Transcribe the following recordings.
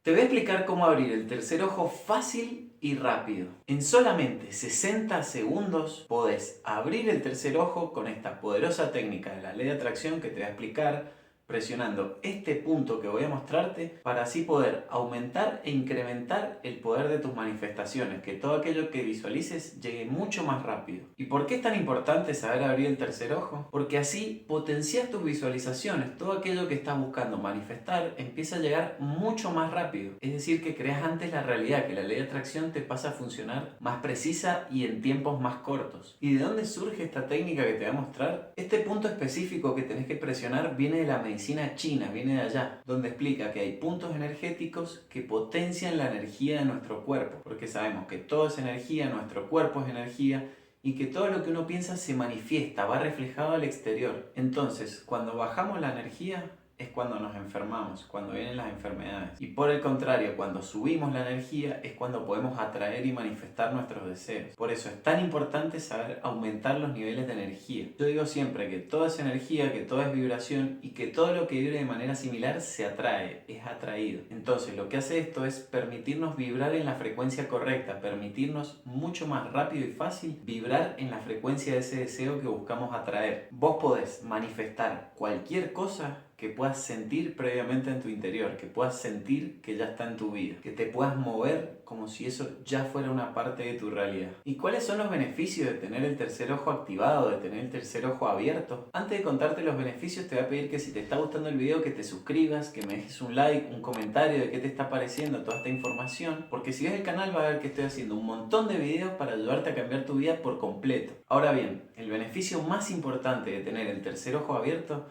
Te voy a explicar cómo abrir el tercer ojo fácil y rápido. En solamente 60 segundos podés abrir el tercer ojo con esta poderosa técnica de la ley de atracción que te voy a explicar, presionando este punto que voy a mostrarte para así poder aumentar e incrementar el poder de tus manifestaciones, que todo aquello que visualices llegue mucho más rápido. ¿Y por qué es tan importante saber abrir el tercer ojo? Porque así potencias tus visualizaciones, todo aquello que estás buscando manifestar empieza a llegar mucho más rápido. Es decir, que creas antes la realidad, que la ley de atracción te pasa a funcionar más precisa y en tiempos más cortos. ¿Y de dónde surge esta técnica que te voy a mostrar? Este punto específico que tenés que presionar viene de la medicina china, viene de allá, donde explica que hay puntos energéticos que potencian la energía de nuestro cuerpo, porque sabemos que todo es energía, nuestro cuerpo es energía, y que todo lo que uno piensa se manifiesta, va reflejado al exterior. Entonces, cuando bajamos la energía, es cuando nos enfermamos, cuando vienen las enfermedades. Y por el contrario, cuando subimos la energía es cuando podemos atraer y manifestar nuestros deseos. Por eso es tan importante saber aumentar los niveles de energía. Yo digo siempre que todo es energía, que todo es vibración y que todo lo que vibre de manera similar se atrae, es atraído. Entonces lo que hace esto es permitirnos vibrar en la frecuencia correcta, permitirnos mucho más rápido y fácil vibrar en la frecuencia de ese deseo que buscamos atraer. Vos podés manifestar cualquier cosa que puedas sentir previamente en tu interior, que puedas sentir que ya está en tu vida, que te puedas mover como si eso ya fuera una parte de tu realidad. ¿Y cuáles son los beneficios de tener el tercer ojo activado, de tener el tercer ojo abierto? Antes de contarte los beneficios, te voy a pedir que si te está gustando el video, que te suscribas, que me dejes un like, un comentario de qué te está pareciendo toda esta información, porque si ves el canal vas a ver que estoy haciendo un montón de videos para ayudarte a cambiar tu vida por completo. Ahora bien, el beneficio más importante de tener el tercer ojo abierto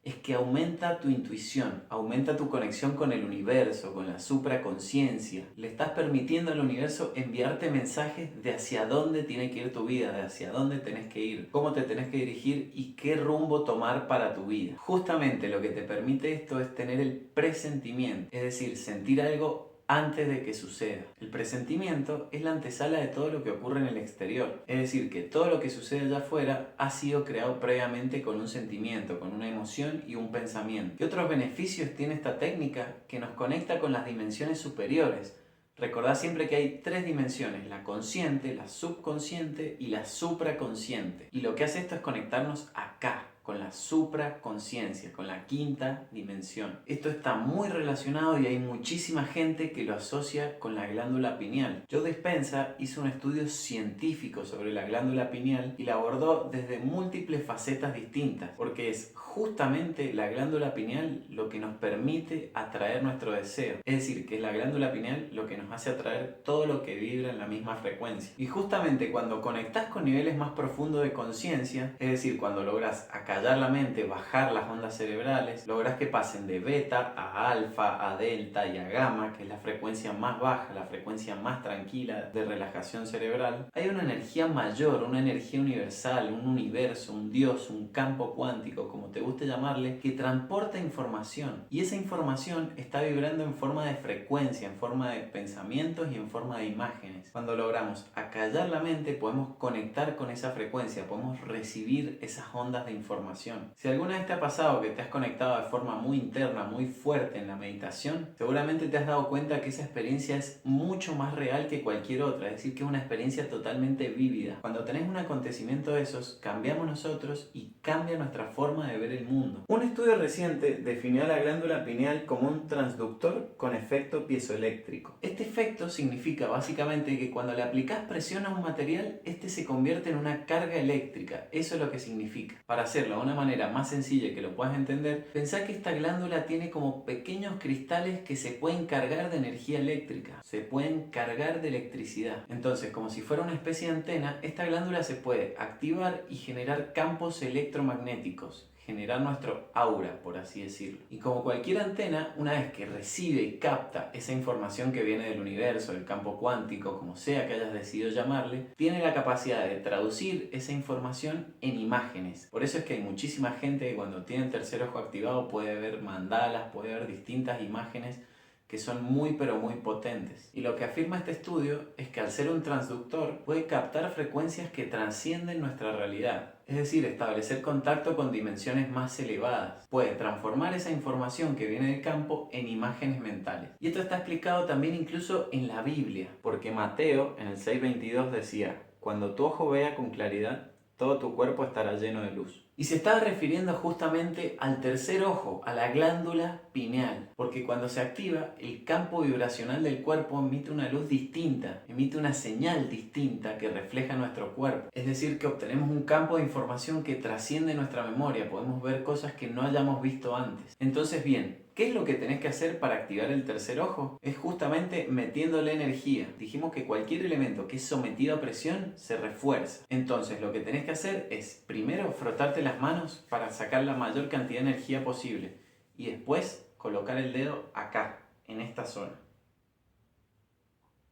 es que aumenta tu intuición, aumenta tu conexión con el universo, con la supraconciencia. Le estás permitiendo al universo enviarte mensajes de hacia dónde tiene que ir tu vida, de hacia dónde tenés que ir, cómo te tenés que dirigir y qué rumbo tomar para tu vida. Justamente lo que te permite esto es tener el presentimiento, es decir, sentir algo antes de que suceda. El presentimiento es la antesala de todo lo que ocurre en el exterior. Es decir, que todo lo que sucede allá afuera ha sido creado previamente con un sentimiento, con una emoción y un pensamiento. ¿Qué otros beneficios tiene esta técnica? Que nos conecta con las dimensiones superiores. Recordad siempre que hay tres dimensiones, la consciente, la subconsciente y la supraconsciente. Y lo que hace esto es conectarnos acá, con la supraconsciencia, con la quinta dimensión. Esto está muy relacionado y hay muchísima gente que lo asocia con la glándula pineal. Joe Dispenza hizo un estudio científico sobre la glándula pineal y la abordó desde múltiples facetas distintas, porque es justamente la glándula pineal lo que nos permite atraer nuestro deseo. Es decir, que es la glándula pineal lo que nos hace atraer todo lo que vibra en la misma frecuencia. Y justamente cuando conectás con niveles más profundos de conciencia, es decir, cuando logras acallar la mente, bajar las ondas cerebrales, logras que pasen de beta a alfa, a delta y a gamma, que es la frecuencia más baja, la frecuencia más tranquila de relajación cerebral, hay una energía mayor, una energía universal, un universo, un Dios, un campo cuántico, como te guste llamarle, que transporta información. Y esa información está vibrando en forma de frecuencia, en forma de pensamientos y en forma de imágenes. Cuando logramos acallar la mente, podemos conectar con esa frecuencia, podemos recibir esas ondas de información. Si alguna vez te ha pasado que te has conectado de forma muy interna, muy fuerte en la meditación, seguramente te has dado cuenta que esa experiencia es mucho más real que cualquier otra, es decir, que es una experiencia totalmente vívida. Cuando tenés un acontecimiento de esos, cambiamos nosotros y cambia nuestra forma de ver el mundo. Un estudio reciente definió a la glándula pineal como un transductor con efecto piezoeléctrico. Este efecto significa básicamente que cuando le aplicás presión a un material, este se convierte en una carga eléctrica. Eso es lo que significa. Para hacerlo de una manera más sencilla y que lo puedas entender, pensá que esta glándula tiene como pequeños cristales que se pueden cargar de energía eléctrica, se pueden cargar de electricidad. Entonces, como si fuera una especie de antena, esta glándula se puede activar y generar campos electromagnéticos, generar nuestro aura, por así decirlo. Y como cualquier antena, una vez que recibe y capta esa información que viene del universo, del campo cuántico, como sea que hayas decidido llamarle, tiene la capacidad de traducir esa información en imágenes. Por eso es que hay muchísima gente que cuando tiene el tercer ojo activado puede ver mandalas, puede ver distintas imágenes que son muy pero muy potentes. Y lo que afirma este estudio es que al ser un transductor puede captar frecuencias que trascienden nuestra realidad. es decir, establecer contacto con dimensiones más elevadas. Puede transformar esa información que viene del campo en imágenes mentales. Y esto está explicado también incluso en la Biblia, porque Mateo en el 6:22 decía: cuando tu ojo vea con claridad, todo tu cuerpo estará lleno de luz. Y se estaba refiriendo justamente al tercer ojo, a la glándula pineal, porque cuando se activa, el campo vibracional del cuerpo emite una luz distinta, emite una señal distinta que refleja nuestro cuerpo. Es decir, que obtenemos un campo de información que trasciende nuestra memoria, podemos ver cosas que no hayamos visto antes. Entonces, bien, ¿qué es lo que tenés que hacer para activar el tercer ojo? Es justamente metiéndole energía. Dijimos que cualquier elemento que es sometido a presión se refuerza. Entonces lo que tenés que hacer es primero frotarte las manos para sacar la mayor cantidad de energía posible y después colocar el dedo acá, en esta zona.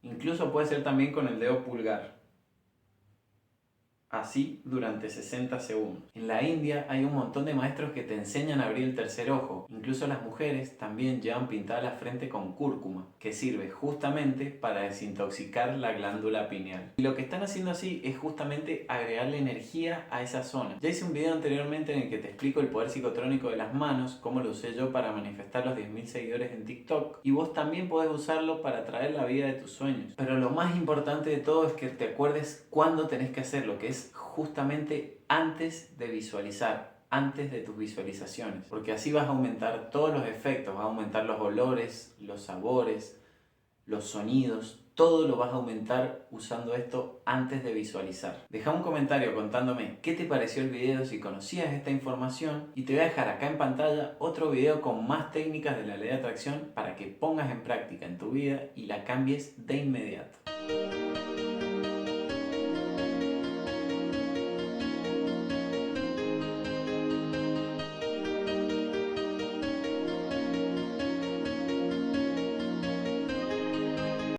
Incluso puede ser también con el dedo pulgar. Así durante 60 segundos. En la India hay un montón de maestros que te enseñan a abrir el tercer ojo. Incluso las mujeres también llevan pintada la frente con cúrcuma, que sirve justamente para desintoxicar la glándula pineal. Y lo que están haciendo así es justamente agregarle energía a esa zona. Ya hice un video anteriormente en el que te explico el poder psicotrónico de las manos, cómo lo usé yo para manifestar los 10.000 seguidores en TikTok. Y vos también podés usarlo para traer la vida de tus sueños. Pero lo más importante de todo es que te acuerdes cuándo tenés que hacerlo, que es justamente antes de visualizar, antes de tus visualizaciones, porque así vas a aumentar todos los efectos, vas a aumentar los olores, los sabores, los sonidos, todo lo vas a aumentar usando esto antes de visualizar. Deja un comentario contándome qué te pareció el video, si conocías esta información, y te voy a dejar acá en pantalla otro video con más técnicas de la ley de atracción para que pongas en práctica en tu vida y la cambies de inmediato.